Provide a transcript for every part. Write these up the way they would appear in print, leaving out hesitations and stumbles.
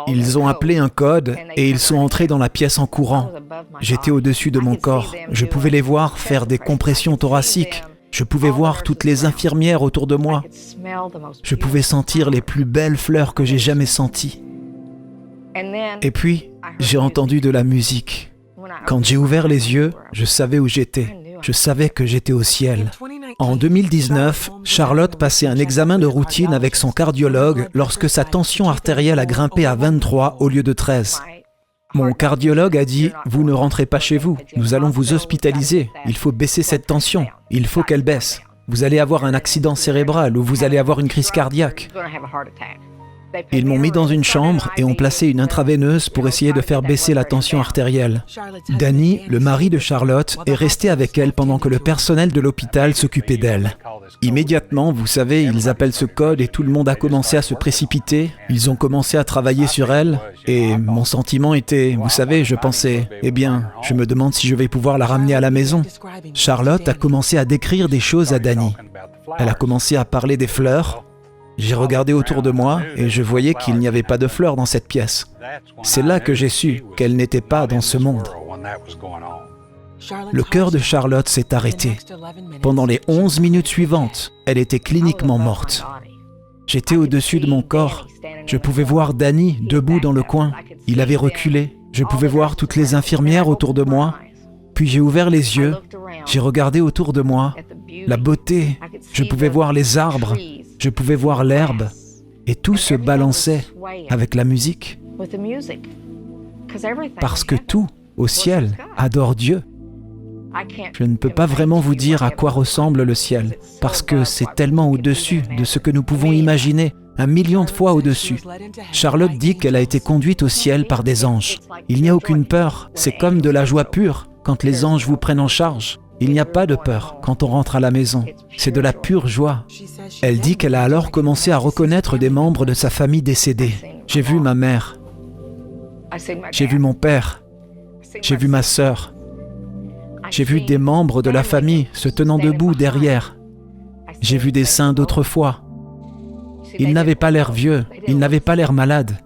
Ils ont appelé un code et ils sont entrés dans la pièce en courant. J'étais au-dessus de mon corps. Je pouvais les voir faire des compressions thoraciques. Je pouvais voir toutes les infirmières autour de moi. Je pouvais sentir les plus belles fleurs que j'ai jamais senties. Et puis, j'ai entendu de la musique. Quand j'ai ouvert les yeux, je savais où j'étais. Je savais que j'étais au ciel. En 2019, Charlotte passait un examen de routine avec son cardiologue lorsque sa tension artérielle a grimpé à 23 au lieu de 13. Mon cardiologue a dit « Vous ne rentrez pas chez vous, nous allons vous hospitaliser. Il faut baisser cette tension, il faut qu'elle baisse. Vous allez avoir un accident cérébral ou vous allez avoir une crise cardiaque. » Ils m'ont mis dans une chambre et ont placé une intraveineuse pour essayer de faire baisser la tension artérielle. Danny, le mari de Charlotte, est resté avec elle pendant que le personnel de l'hôpital s'occupait d'elle. Immédiatement, vous savez, ils appellent ce code et tout le monde a commencé à se précipiter. Ils ont commencé à travailler sur elle et mon sentiment était, vous savez, je pensais, eh bien, je me demande si je vais pouvoir la ramener à la maison. Charlotte a commencé à décrire des choses à Danny. Elle a commencé à parler des fleurs. J'ai regardé autour de moi et je voyais qu'il n'y avait pas de fleurs dans cette pièce. C'est là que j'ai su qu'elle n'était pas dans ce monde. Le cœur de Charlotte s'est arrêté. Pendant les 11 minutes suivantes, elle était cliniquement morte. J'étais au-dessus de mon corps. Je pouvais voir Danny debout dans le coin. Il avait reculé. Je pouvais voir toutes les infirmières autour de moi. Puis j'ai ouvert les yeux. J'ai regardé autour de moi. La beauté. Je pouvais voir les arbres. Je pouvais voir l'herbe. Et tout se balançait avec la musique. Parce que tout, au ciel, adore Dieu. Je ne peux pas vraiment vous dire à quoi ressemble le ciel, parce que c'est tellement au-dessus de ce que nous pouvons imaginer, 1 million de fois au-dessus. Charlotte dit qu'elle a été conduite au ciel par des anges. Il n'y a aucune peur, c'est comme de la joie pure quand les anges vous prennent en charge. Il n'y a pas de peur quand on rentre à la maison, c'est de la pure joie. Elle dit qu'elle a alors commencé à reconnaître des membres de sa famille décédés. J'ai vu ma mère, j'ai vu mon père, j'ai vu ma sœur. J'ai vu des membres de la famille se tenant debout derrière. J'ai vu des saints d'autrefois. Ils n'avaient pas l'air vieux, ils n'avaient pas l'air malades.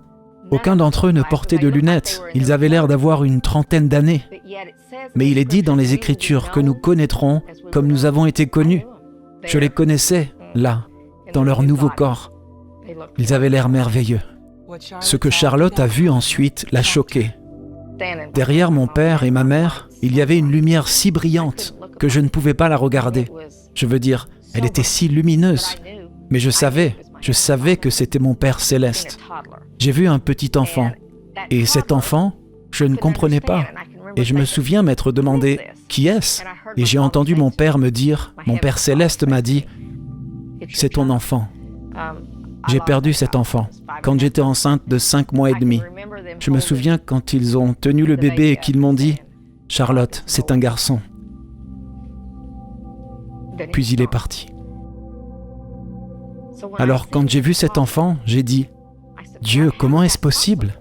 Aucun d'entre eux ne portait de lunettes, ils avaient l'air d'avoir une trentaine d'années. Mais il est dit dans les Écritures que nous connaîtrons comme nous avons été connus. Je les connaissais, là, dans leur nouveau corps. Ils avaient l'air merveilleux. Ce que Charlotte a vu ensuite l'a choquée. Derrière mon père et ma mère, il y avait une lumière si brillante que je ne pouvais pas la regarder. Je veux dire, elle était si lumineuse. Mais je savais que c'était mon Père céleste. J'ai vu un petit enfant. Et cet enfant, je ne comprenais pas. Et je me souviens m'être demandé, qui est-ce? Et j'ai entendu mon père me dire, mon Père céleste m'a dit, c'est ton enfant. J'ai perdu cet enfant quand j'étais enceinte de 5 mois et demi. Je me souviens quand ils ont tenu le bébé et qu'ils m'ont dit « Charlotte, c'est un garçon ». Puis il est parti. Alors quand j'ai vu cet enfant, j'ai dit « Dieu, comment est-ce possible ?»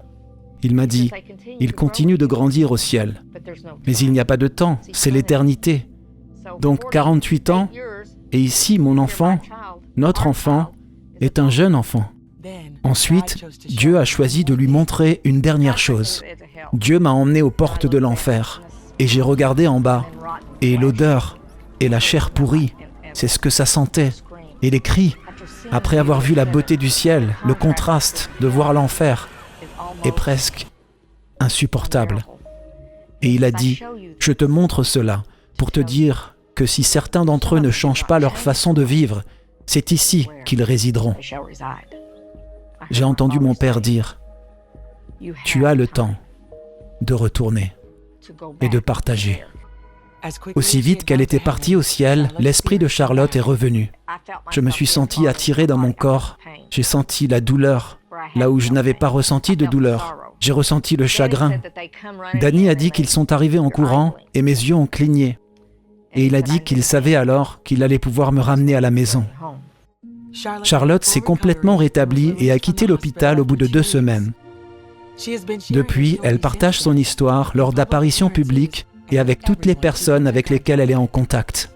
Il m'a dit « Il continue de grandir au ciel. Mais il n'y a pas de temps, c'est l'éternité. Donc 48 ans, et ici mon enfant, notre enfant, est un jeune enfant. » Ensuite, Dieu a choisi de lui montrer une dernière chose. Dieu m'a emmené aux portes de l'enfer, et j'ai regardé en bas, et l'odeur, et la chair pourrie, c'est ce que ça sentait, et les cris, après avoir vu la beauté du ciel, le contraste de voir l'enfer, est presque insupportable. Et il a dit, je te montre cela, pour te dire que si certains d'entre eux ne changent pas leur façon de vivre, c'est ici qu'ils résideront. J'ai entendu mon père dire, « Tu as le temps de retourner et de partager. » Aussi vite qu'elle était partie au ciel, l'esprit de Charlotte est revenu. Je me suis senti attiré dans mon corps. J'ai senti la douleur, là où je n'avais pas ressenti de douleur. J'ai ressenti le chagrin. Danny a dit qu'ils sont arrivés en courant et mes yeux ont cligné. Et il a dit qu'il savait alors qu'il allait pouvoir me ramener à la maison. Charlotte s'est complètement rétablie et a quitté l'hôpital au bout de 2 semaines. Depuis, elle partage son histoire lors d'apparitions publiques et avec toutes les personnes avec lesquelles elle est en contact.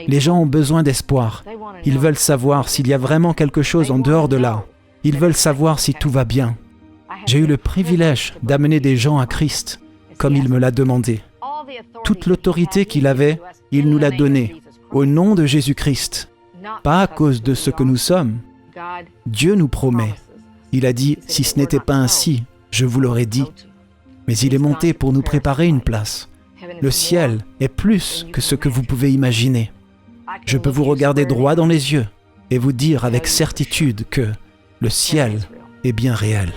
Les gens ont besoin d'espoir. Ils veulent savoir s'il y a vraiment quelque chose en dehors de là. Ils veulent savoir si tout va bien. J'ai eu le privilège d'amener des gens à Christ, comme il me l'a demandé. Toute l'autorité qu'il avait, il nous l'a donnée, au nom de Jésus-Christ, pas à cause de ce que nous sommes. Dieu nous promet. Il a dit, si ce n'était pas ainsi, je vous l'aurais dit. Mais il est monté pour nous préparer une place. Le ciel est plus que ce que vous pouvez imaginer. Je peux vous regarder droit dans les yeux et vous dire avec certitude que le ciel est bien réel.